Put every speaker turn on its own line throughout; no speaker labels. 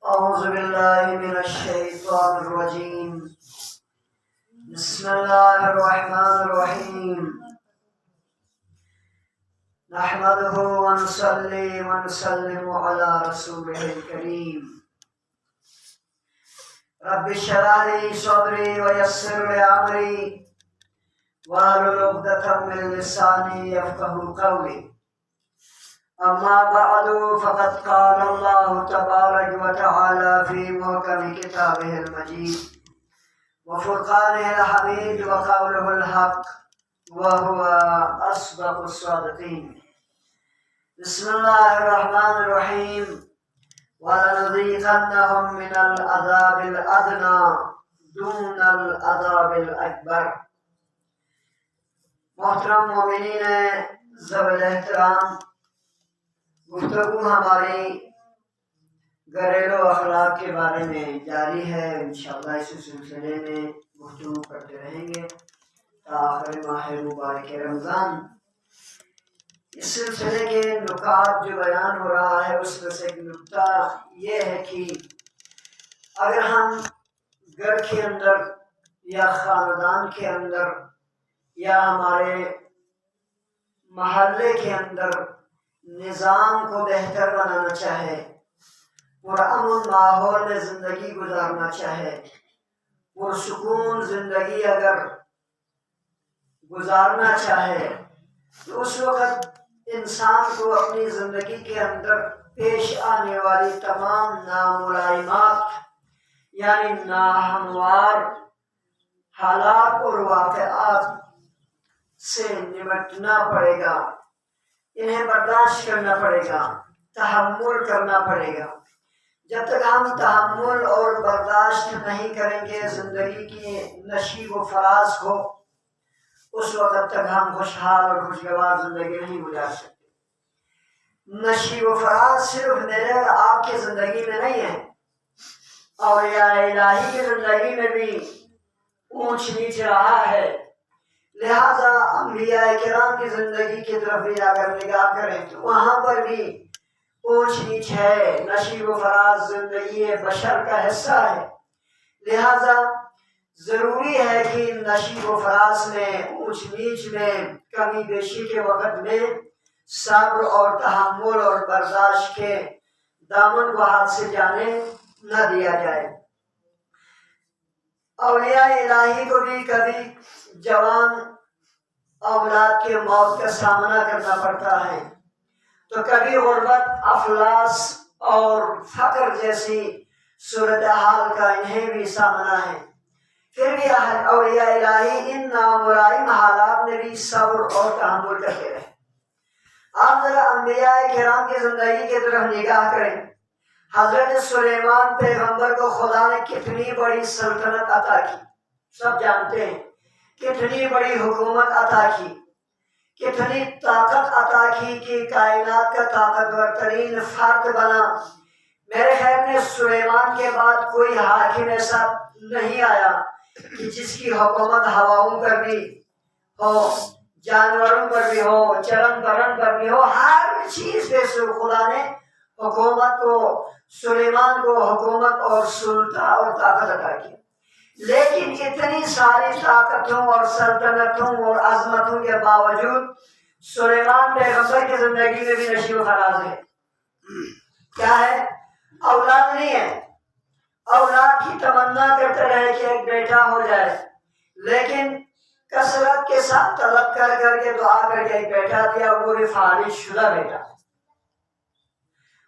أعوذ بالله من الشيطان الرجيم. بسم الله الرحمن الرحيم. نحمده ونصلي ونسلم على رسوله الكريم. رب اشرح لي صدري ويسر لي أمري واحلل عقدة من لساني يفقهوا قولي. أما بعد فقد قال الله تبارك وتعالى في محكم كتابه المجيد وفرقانه الحميد وقوله الحق وهو أصدق الصادقين. بسم الله الرحمن الرحيم. ولنذيقنهم من العذاب الأدنى دون العذاب الأكبر. محترم مومنین ذوی الاحترام، گفتگو ہماری گھریلو اخلاق کے بارے میں جاری ہے. انشاءاللہ اس سلسلے میں گفتگو کرتے رہیں گے تا آخر ماہ مبارک رمضان. اس سلسلے کے نکات جو بیان ہو رہا ہے اس میں سے ایک نکتہ یہ ہے کہ اگر ہم گھر کے اندر یا خاندان کے اندر یا ہمارے محلے کے اندر نظام کو بہتر بنانا چاہے، پرامن ماحول میں زندگی گزارنا چاہے، پرسکون زندگی اگر گزارنا چاہے تو اس وقت انسان کو اپنی زندگی کے اندر پیش آنے والی تمام ناملائمات یعنی ناہموار حالات اور واقعات سے نمٹنا پڑے گا، انہیں برداشت کرنا پڑے گا، تحمل کرنا پڑے گا. جب تک ہم تحمل اور برداشت نہیں کریں گے زندگی کی نشیب و فراز کو، اس وقت تک ہم خوشحال اور خوشگوار زندگی نہیں گزار سکتے. نشیب و فراز صرف میرے اور آپ کی زندگی میں نہیں ہے، اولیاء الہی کی زندگی میں بھی اونچ نیچ رہا ہے. لہذا انبیاء کرام کی زندگی کی طرف بھی اگر نگاہ کریں تو وہاں پر بھی اونچ نیچ ہے، نشیب و فراز زندگی بشر کا حصہ ہے. لہذا ضروری ہے کہ نشیب و فراز میں، اونچ نیچ میں، کمی بیشی کے وقت میں صبر اور تحمل اور برداشت کے دامن کو ہاتھ سے جانے نہ دیا جائے. اولیاء الہی کو بھی کبھی جوان اولاد کے موت کا سامنا کرنا پڑتا ہے، تو کبھی غربت، افلاس اور فقر جیسی صورتحال کا انہیں بھی سامنا ہے. پھر بھی اولیاء الہی ان ناملائم حالات میں بھی صبر اور تحمل کرتے رہے. آپ ذرا انبیاء کرام کی زندگی کی طرف نگاہ کریں. حضرت سلیمان پیغمبر کو خدا نے کتنی بڑی سلطنت عطا کی، سب جانتے ہیں. کتنی بڑی حکومت عطا کی، کتنی طاقت عطا کی کہ کائنات کا طاقتور ترین فرد بنا. میرے خیال میں سلیمان کے بعد کوئی حاکم ایسا نہیں آیا کہ جس کی حکومت ہواؤں پر بھی ہو، جانوروں پر بھی ہو، چرن برن پر بھی ہو، ہر چیز پہ خدا نے حکومت کو، سلیمان کو حکومت اور سلطہ اور طاقت عطا کی. لیکن اتنی ساری طاقتوں اور سلطنتوں اور عظمتوں کے باوجود سلیمان پیغمبر کی زندگی میں بھی نشیب و فراز ہے. کیا ہے؟ اولاد نہیں ہے. اولاد کی تمنا کرتے رہے کہ ایک بیٹا ہو جائے، لیکن کثرت کے ساتھ طلب کر کے دعا کر کے ایک بیٹا دیا، وہ بھی فارغ شدہ بیٹا،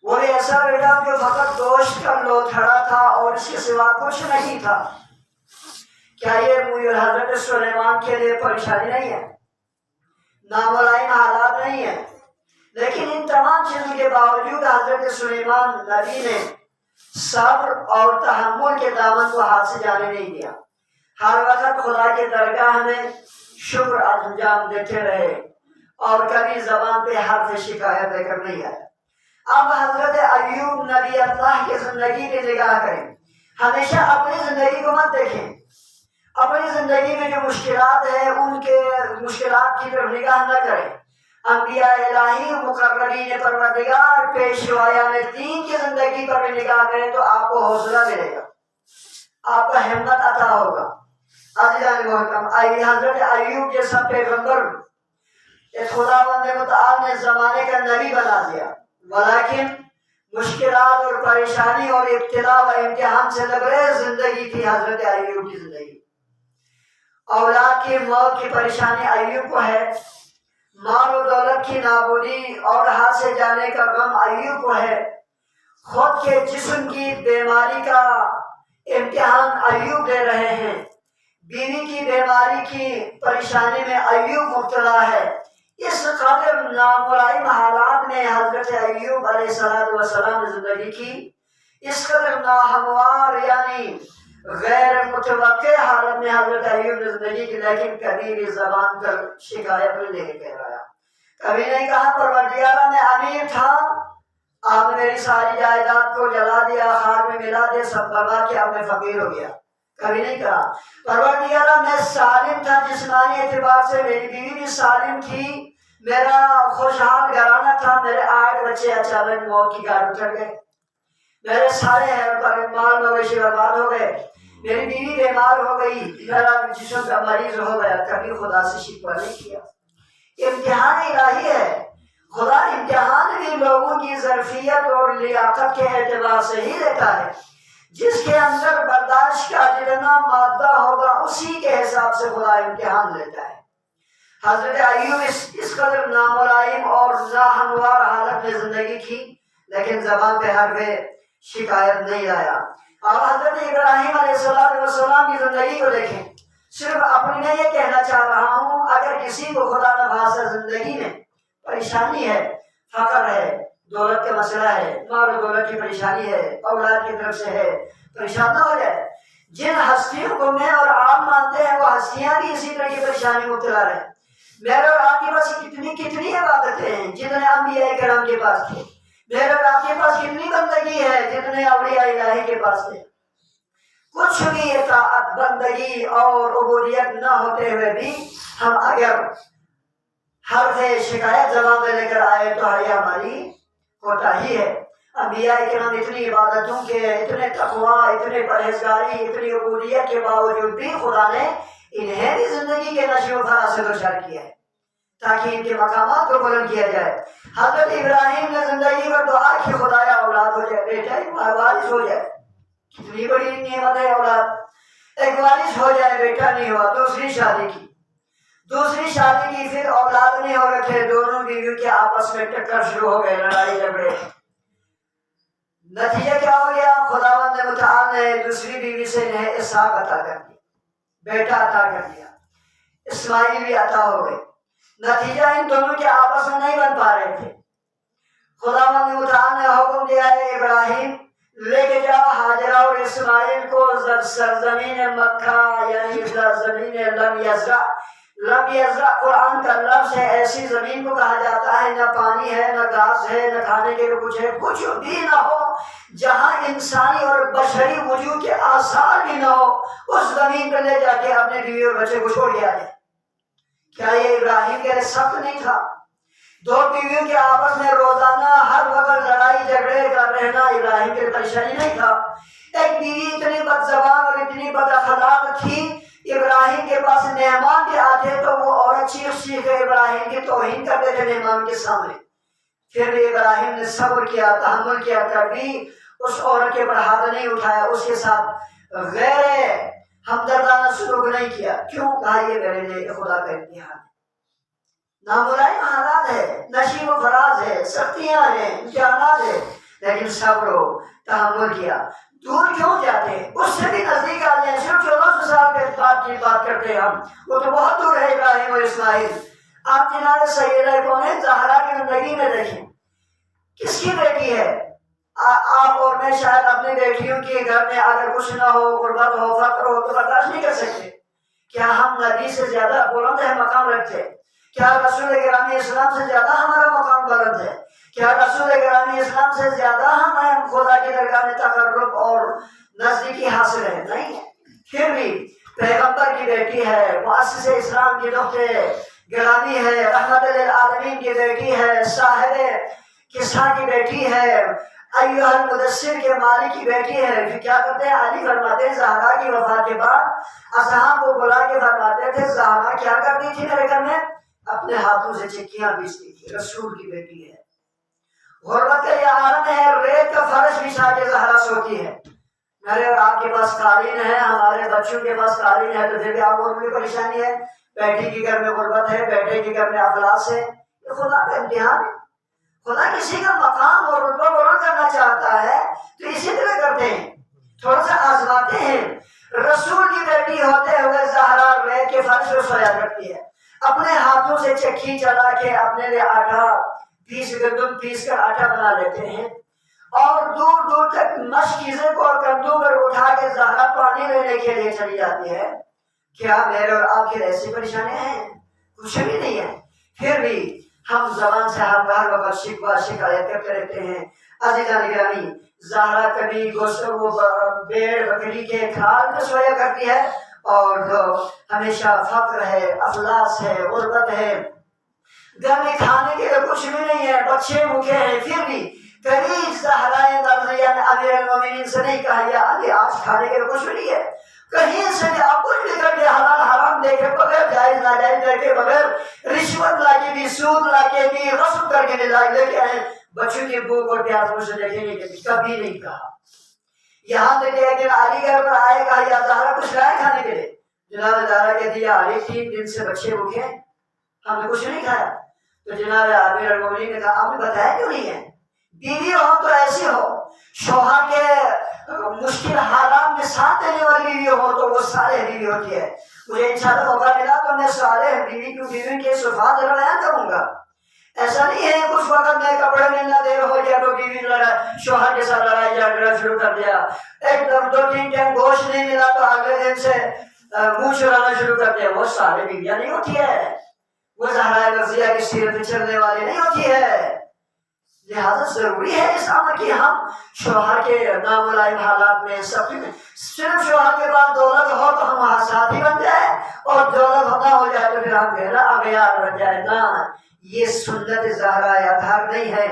وہ بھی ایسا بیٹا جو فقط گوشت کا لوتھڑا تھا اور اس کے سوا کچھ نہیں تھا. کیا یہ حضرت سلیمان کے لیے پریشانی نہیں ہے؟ ناملائم حالات نہیں ہے؟ لیکن ان تمام چیزوں کے باوجود حضرت سلیمان نبی نے صبر اور تحمل کے دامن کو ہاتھ سے جانے نہیں دیا. ہر وقت خدا کے درگاہ میں شکر انجام دیتے رہے اور کبھی زبان پہ حرف شکایت لے کر نہیں آیا. اب حضرت ایوب نبی اللہ کی زندگی کی نگاہ کریں. ہمیشہ اپنی زندگی کو مت دیکھیں، اپنی زندگی میں جو مشکلات ہیں ان کے مشکلات کی طرف نگاہ نہ کریں، انبیاء الہی مقربین پروردگار پیشوایان دین کی زندگی پر بھی نگاہ کریں تو آپ کو حوصلہ ملے گا، آپ کو ہمت عطا ہوگا۔ عزیزان محترم، حضرت ایوب جیسا پیغمبر خداوند متعال نے زمانے کا نبی بنا دیا، ولیکن مشکلات اور پریشانی اور ابتلا و امتحان سے لبریز زندگی تھی حضرت ایوب کی زندگی۔ اولاد کی موت کی پریشانی ایوب کو ہے، مال و دولت کی نابودی اور ہاتھ سے جانے کا غم ایوب کو ہے، خود کے جسم کی بیماری کا امتحان ایوب دے رہے ہیں، بیوی کی بیماری کی پریشانی میں ایوب مبتلا ہے۔ اس قدر ناملائم حالات میں حضرت ایوب علیہ السلام نے زندگی کی، اس قدر ناہموار یعنی غیر متوقع حالت میں حضرت ایوب نے زندگی کی، لیکن کبھی بھی زبان پر شکایت نہیں لے کے کہہ رہا، کبھی نہیں کہا پروردگارا میں امیر تھا، آپ نے میری ساری جائیداد کو جلا دیا، خاک میں ملا دیا، سب برباد کیا، اب میں فقیر ہو گیا۔ کبھی نہیں کہا پروردگارا میں سالم تھا، جسمانی اعتبار سے میری بیوی بھی سالم تھی، میرا خوشحال گھرانہ تھا، میرے 8 بچے اچانک موت کی گھاٹ اتر گئے، میرے سارے مال مویشی برباد ہو گئے، میری بیوی بیمار ہو گئی، میرا جسم کا مریض ہو گیا، کبھی خدا سے شکوہ نہیں کیا۔ امتحان الہی ہے، خدا امتحان بھی لوگوں کی ظرفیت اور لیاقت کے اعتبار سے ہی لیتا ہے، جس کے اندر برداشت کا جتنا مادہ ہوگا اسی کے حساب سے خدا امتحان لیتا ہے۔ حضرت ایوب اس قدر ناملائم اور ناہموار حالت میں زندگی کی، لیکن زبان پہ حرف شکایت نہیں آیا۔ اور حضرت ابراہیم علیہ السلام کی زندگی کو دیکھیں، صرف اپنی میں یہ کہنا چاہ رہا ہوں، اگر کسی کو خدا نخواستہ زندگی میں پریشانی ہے، فقر ہے، دولت کا مسئلہ ہے، مال و دولت کی پریشانی ہے، اولاد کی طرف سے ہے، پریشان نہ ہو جائے۔ جن ہستیوں کو میں اور آپ مانتے ہیں وہ ہستیاں بھی اسی طرح کی پریشانی میں مبتلا رہے۔ میرے اور آپ کے پاس کتنی عبادتیں ہیں جتنے انبیاء کرام کے پاس تھے، میرے اور آپ کے پاس کتنی بندگی ہے جتنے اولیاء الہی کے پاس تھے۔ کچھ بھی اطاعت، بندگی اور عبودیت نہ ہوتے ہوئے بھی ہم اگر حرف شکایت زبان پہ لے کر آئے تو یہ ہماری کوتاہی ہے۔ انبیاء کرام اتنی عبادتوں کے، اتنے تقویٰ، اتنے پرہیزگاری، اتنی عبودیت کے باوجود بھی خدا نے انہیں بھی زندگی کے نشو و فراز سے دچار کیا ہے تاکہ ان کے مقامات کو بلند کیا جائے۔ حضرت ابراہیم نے زندگی پر دعا کی، خدایا اولاد ہو جائے، بیٹا وارث ہو جائے، کتنی بڑی نعمت ہے اولاد، ایک وارث ہو جائے، بیٹا نہیں ہوا، دوسری شادی کی، پھر اولاد نہیں ہو رکھے، دونوں بیویوں کے آپس میں ٹکر شروع ہو گئے، لڑائی جھگڑے۔ نتیجہ کیا ہو گیا؟ خداوند متعال نے دوسری بیوی سے انہیں اسحاق عطا کر دیا، بیٹا عطا کر دیا، اسماعیل بھی عطا ہو گئے۔ نتیجہ ان دونوں کے آپس میں نہیں بن پا رہے تھے۔ خداوند متعال نے حکم دیا ہے ابراہیم لے کے جاؤ ہاجرہ اور اسماعیل کو سرزمین مکہ یعنی زمین لم یزرع قرآن کا لفظ ہے، ایسی زمین کو کہا جاتا ہے نہ پانی ہے، نہ گھاس ہے، نہ کھانے کے لیے کچھ ہے، کچھ بھی نہ ہو، جہاں انسانی اور بشری وجود کے آثار بھی نہ ہو، اس زمین پہ لے جا کے اپنے بیوی اور بچے کو چھوڑ دیا جائے۔ کیا یہ ابراہیم کے لیے سخت نہیں تھا؟ دو بیویوں کے آپس میں روزانہ ہر وقت لڑائی جھگڑے کا رہنا ابراہیم کے لیے پریشانی نہیں تھا؟ ایک بیوی اتنی بد زبان اور اتنی بد اخلاق تھی، ابراہیم کے پاس مہمان بھی آتے تو وہ عورت چیخ کے ابراہیم کی توہین کرتے تھے مہمان کے سامنے، پھر بھی ابراہیم نے صبر کیا، تحمل کیا، کبھی اس عورت کے اوپر ہاتھ نہیں اٹھایا، اس کے ساتھ غیر ہمدردانہ سلوک نہیں کیا۔ کیوں؟ کہا یہ میرے لیے خدا کا امتحان ہے، ناملائم حالات ہے، نشیب و فراز ہے، سختیاں ہیں، امتحانات ہیں، لیکن صبر و تحمل کیا۔ دور کیوں جاتے ہیں؟ اس سے بھی نزدیک آ جائیں، صرف 1400 سال کے بعد کی بات کرتے ہیں ہم، وہ تو بہت دور ہے ابراہیم اور اسماعیل۔ آپ جناب سیدہ کونین زہرا کی زندگی میں دیکھیں، کس کی بیٹی ہے؟ آپ اور میں شاید اپنی بیٹیوں کے گھر میں اگر کچھ نہ ہو، غربت ہو، فقر ہو تو برداشت نہیں کر سکتے۔ کیا ہم نبی سے زیادہ بلند ہے مقام رکھتے؟ کیا رسول گرامی اسلام سے زیادہ ہمارا مقام بلند ہے؟ کیا رسول گرامی اسلام سے زیادہ ہمیں خدا کی درگاہ میں تقرب اور نزدیکی حاصل ہے؟ نہیں ہے۔ پھر بھی پیغمبر کی بیٹی ہے، مؤسس اسلام کی دختر ہے، گرامی ہے، رحمت للعالمین کی بیٹی ہے، صاحب کسا کی بیٹی ہے، ایھا المدثر کے مالک کی بیٹی ہے۔ پھر کیا کرتے ہیں؟ علی فرماتے ہیں زہرا کی وفات کے بعد اصحاب کو بلا کے فرماتے تھے زہرا کیا کرتی تھی میرے گھر میں؟ اپنے ہاتھوں سے چکیاں پیستی تھی، رسول کی بیٹی ہے۔ غربت کا یہ عالم ہے، ریت کا فرش بچھا کے زہرا سوتی ہے۔ میرے اور آپ کے پاس قالین ہے، ہمارے بچوں کے پاس قالین ہے، تو پھر بھی آپ کو ان کی پریشانی ہے۔ بیٹی کے گھر میں غربت ہے، بیٹے کے گھر میں افلاس ہے۔ یہ خدا کا امتحان ہے۔ خدا کسی کا مقام اور رتبہ بلند کرنا چاہتا ہے تو اسی طرح کرتے ہیں، تھوڑا سا آزماتے ہیں۔ رسول کی بیٹی ہوتے ہوئے زہرا ریت کے فرش پر سویا کرتی ہے، اپنے ہاتھوں سے چکی چلا کے اپنے لیے آٹا گندم پیس کر آٹا بنا لیتے ہیں، اور دور دور تک مشکیزے کو اور کندھوں پر اٹھا کے زہرا پانی لینے کے لیے چلی جاتی ہے۔ کیا میرے اور آپ کی ایسی پریشانیاں ہیں؟ کچھ بھی نہیں ہے۔ پھر بھی ہم زبان سے ہر وقت شکوہ شکایت کرتے رہتے ہیں۔ عزیزان گرامی، زہرا کبھی گوشت بیڑ بکری کے کھال میں سویا کرتی ہے، اور ہمیشہ فقر ہے، افلاس ہے، غربت ہے، گھر میں کھانے کے لیے کچھ بھی نہیں ہے، بچے بھوکے ہیں، پھر بھی کبھی زہرا مرضیہ نے امیر المومنین سے نہیں کہا یا علی آج کھانے کے لیے کچھ بھی نہیں ہے، کہیں سے بھی آپ کچھ بھی کر کے حلال حرام دیکھے بغیر، جائز ناجائز دیکھے بغیر، رشوت لا کے بھی، سود لا کے بھی، غصب کر کے بھی لے کے آئے، بچوں کی بھوک اور پیاس مجھ سے دیکھیں گے کبھی نہیں کہا۔ یہاں تک کہ علی گھر پر آئے کہا یا زہرا کچھ لائے کھانے کے لیے؟ جناب زہرا کہتی ہے علی 3 دن سے بچے بھوکے ہیں، ہم نے کچھ نہیں کھایا۔ تو جناب امیر المومنین نے کہا آپ نے بتایا کیوں نہیں ہے؟ بیوی ہو تو ایسی ہو، شوہر کے مشکل حالات میں ساتھ دینے والی بیوی ہو تو وہ صالح بیوی ہوتی ہے۔ مجھے انشاءاللہ موقع ملا تو میں صالح بیوی کے صفات بیان کروں گا۔ ایسا نہیں ہے کچھ وقت میں کپڑے ملنا دیر ہو گیا تو بیوی شوہر کے ساتھ لڑائی جھگڑا شروع کر دیا، ایک دم 2-3 ٹائم گوشت نہیں ملا تو اگلے دن سے منہ چرانا شروع کر دیا، وہ صالح بیویاں نہیں ہوتی ہے، وہ زہرا مرضیہ کی سیرت پہ چلنے والی نہیں ہوتی ہے۔ لہذا ضروری ہے اس امر کی ہم شوہر کے ناملائم حالات میں سب میں صرف شوہر کے بعد دولت ہو تو ہم ساتھی بن جائے، اور دولت نہ ہو جائے تو پھر ہم گہرا اغیار بن جائے۔ نہ، یہ سنت زہرا اطہار نہیں ہے۔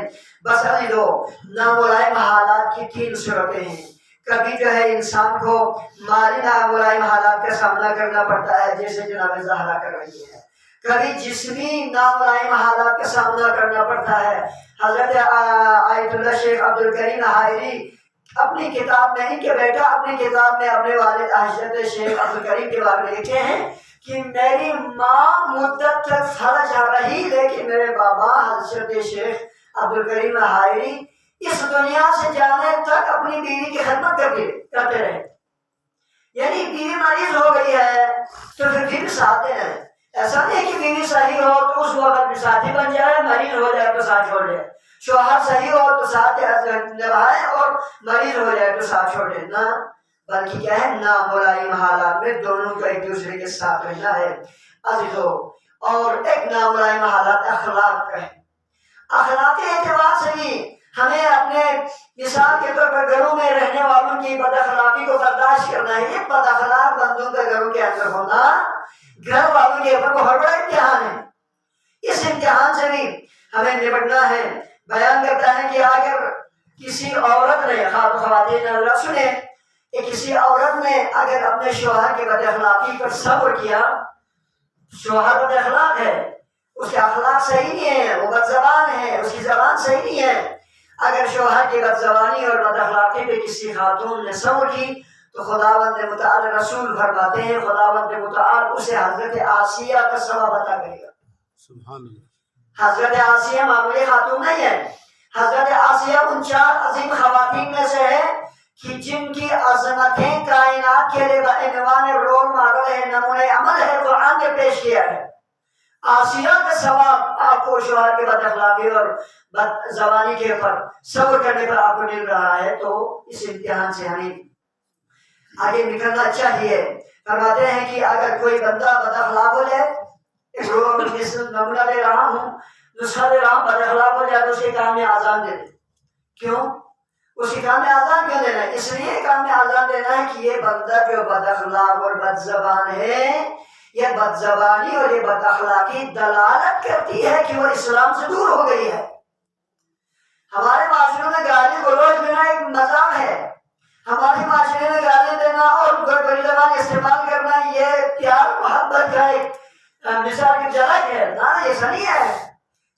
بس علی دو ناملائم حالات کی 3 صورتیں ہیں۔ کبھی جو ہے انسان کو مالی ناملائم حالات کا سامنا کرنا پڑتا ہے جیسے جناب زہرا کر رہی ہے، کبھی جسمی ناملائم حالات کا سامنا کرنا پڑتا ہے۔ حضرت آیت اللہ شیخ عبدالکریم حائری اپنی کتاب میں، ان کے بیٹا اپنی کتاب میں اپنے والد حضرت شیخ عبدالکریم کے بارے میں لکھے ہیں کہ میری ماں مدت تک فرج رہی لیکن میرے بابا حضرت شیخ عبدالکریم حائری اس دنیا سے جانے تک اپنی بیوی کی خدمت کرتے رہے۔ یعنی بیوی مریض ہو گئی ہے تو پھر بھی ساتھ دینا ہے۔ ایسا نہیں کہ بیوی صحیح ہو تو اس وقت بھی ساتھی بن جائے، مریض ہو جائے تو ساتھ چھوڑ دے، شوہر صحیح ہو تو ساتھ نبھائے اور مریض ہو جائے تو ساتھ چھوڑ دے، نہ، بلکہ کیا ہے ناملائم حالات میں دونوں کو ایک دوسرے کے ساتھ رہنا ہے۔ عزیزو، اور ایک ناملائم حالات اخلاق کا ہے۔ اخلاقی اعتبار سے بھی ہمیں اپنے مثال کے طور پر گھروں میں رہنے والوں کی بد اخلاقی کو برداشت کرنا ہے۔ یہ بد اخلاق بندوں کے گھروں کے اندر ہونا گھر والوں کے اوپر بہت بڑا امتحان ہے۔ اس امتحان سے بھی ہمیں نپٹنا ہے۔ بیان کرتا ہے کہ اگر کسی عورت نے، خواتین اللہ سنیں، کہ کسی عورت نے اگر اپنے شوہر کے بد اخلاقی پر صبر کیا، شوہر بد اخلاق ہے، اس کے اخلاق صحیح نہیں ہے، وہ بد زبان ہے، اس کی زبان صحیح نہیں ہے، اگر شوہر کی بد زبانی اور بد اخلاقی پہ کسی خاتون نے صبر کی تو خداوند متعال رسول فرماتے ہیں خداوند متعال اسے حضرت آسیہ کا ثواب عطا کرے گا۔ سبحان اللہ۔ حضرت آسیہ معمولی خاتون نہیں ہے، حضرت آسیہ ان 4 عظیم خواتین میں سے ہے کہ جن کی عظمتیں کائنات کے لیے بعنوان رول ماڈل ہے، نمونہ عمل ہے، قرآن نے پیش کیا ہے۔ آسیہ کا ثواب آپ کو شوہر کے بد اخلاقی اور بد زبانی کے اوپر صبر کرنے پر آپ کو مل رہا ہے، تو اس امتحان سے ہمیں آگے نکلنا چاہیے۔ فرماتے ہیں کہ اگر کوئی بندہ بد اخلاق ہو جائے، ایک نمونہ دے رہا ہوں، نسخہ دے رہا ہوں، بد اخلاق ہو جائے تو اس کے کام میں آزان دے دیں۔ کیوں؟ اس کے کام میں آزان کیوں دینا ہے؟ اس لیے کام میں آزان دینا ہے کہ یہ بندہ جو بد اخلاق اور بد زبان ہے، یہ بد زبانی اور یہ بد اخلاقی دلالت کرتی ہے کہ وہ اسلام سے دور ہو گئی ہے۔ ہمارے معاشرے میں گالی گلوچ دینا ایک مذاق ہے، ہمارے معاشرے میں گالی دینا اور بڑی زبان استعمال کرنا یہ پیار محبت کا ایک مثال کی جھلک ہے۔ نہ ایسا نہیں ہے،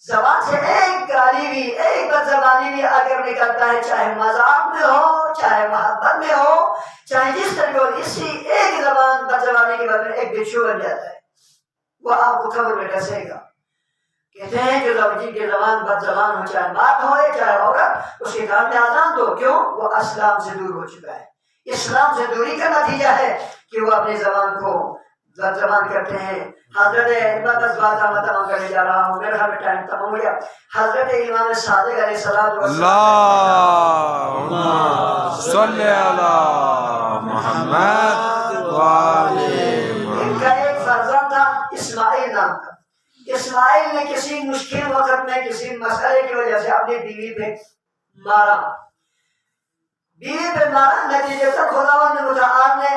زبان سے ایک گالی بھی ایک بد زبانی بھی اگر نکلتا ہے، چاہے مذاق میں ہو چاہے محبت میں ہو چاہے جس طرح ہو، اسی ایک زبان بد زبانی کے بدلے ایک بچھو بن جاتا ہے، وہ آپ کو قبر میں ڈسے گا۔ کہتے ہیں کہ زوجی کی زبان بد زبان ہو، چاہے مرد ہو چاہے عورت، اس کے کان میں آزان دو، کیوں؟ وہ اسلام سے دور ہو چکا ہے۔ اسلام سے دوری کا نتیجہ ہے کہ وہ اپنی زبان کو بد زبان کرتے ہیں۔ حضرت بس بات تمام کرنے جا رہا ہوں، میرا ہمیں ٹائم تمام ہو گیا۔ حضرت امام صادق علیہ السلام
اللہم صلی علی محمد
ان کا ایک فرزند تھا اسماعیل نام کا۔ اسماعیل نے کسی مشکل وقت میں کسی مسئلے کی وجہ سے اپنی بیوی پہ مارا، نتیجے تک خداوند متعال نے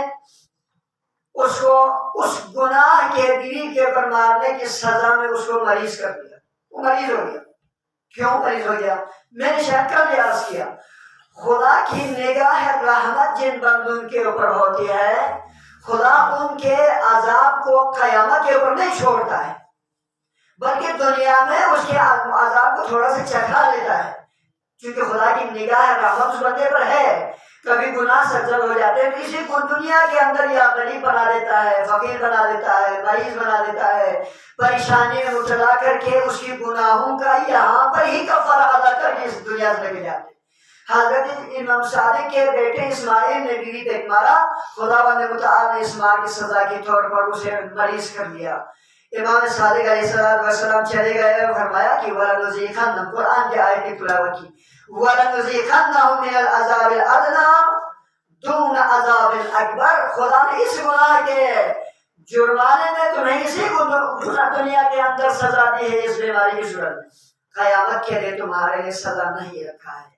اس کو اس گناہ کے بیوی کے اوپر مارنے کی سزا میں اس کو مریض کر دیا۔ وہ مریض ہو گیا۔ کیوں مریض ہو گیا؟ میں نے شاید کل عرض کیا، خدا کی نگاہ رحمت جن بندوں کے اوپر ہوتی ہے، خدا ان کے عذاب کو قیامت کے اوپر نہیں چھوڑتا ہے، بلکہ دنیا میں اس کے عذاب کو تھوڑا سا چکھا لیتا ہے، کیونکہ خدا کی نگاہ رحمت اس بندے پر ہے۔ کبھی گناہ سرزد ہو جاتے ہیں، کسی کو دنیا کے اندر یا غریب بنا دیتا ہے، فقیر بنا دیتا ہے، مریض بنا دیتا ہے، پریشانی میں مبتلا کر کے اس کی گناہوں کا یہاں پر ہی کفارہ ادا کر کے اس دنیا سے لے جاتے ہیں۔ حضرت امام صادق کے بیٹے اسماعیل نے بیوی پہ مارا، خداوند متعال نے اس مار کی سزا کے طور پر اسے مریض کر دیا۔ امام صادق علیہ السلام چلے گئے اور فرمایا کہ وَلَنُذِيقَنَّهُمْ، قرآن کی آیت کی تلاوت کی، وَلَنُذِيقَنَّهُمْ مِنَ الْعَذَابِ الْأَدْنَىٰ دُونَ عَذَابِ الْأَكْبَرِ، خدا نے اس گناہ کے جرمانے میں تمہیں اسی کو دنیا کے اندر سزا دی ہے، اس بیماری کی صورت میں، قیامت کے لیے تمہارے لیے سزا نہیں رکھا ہے۔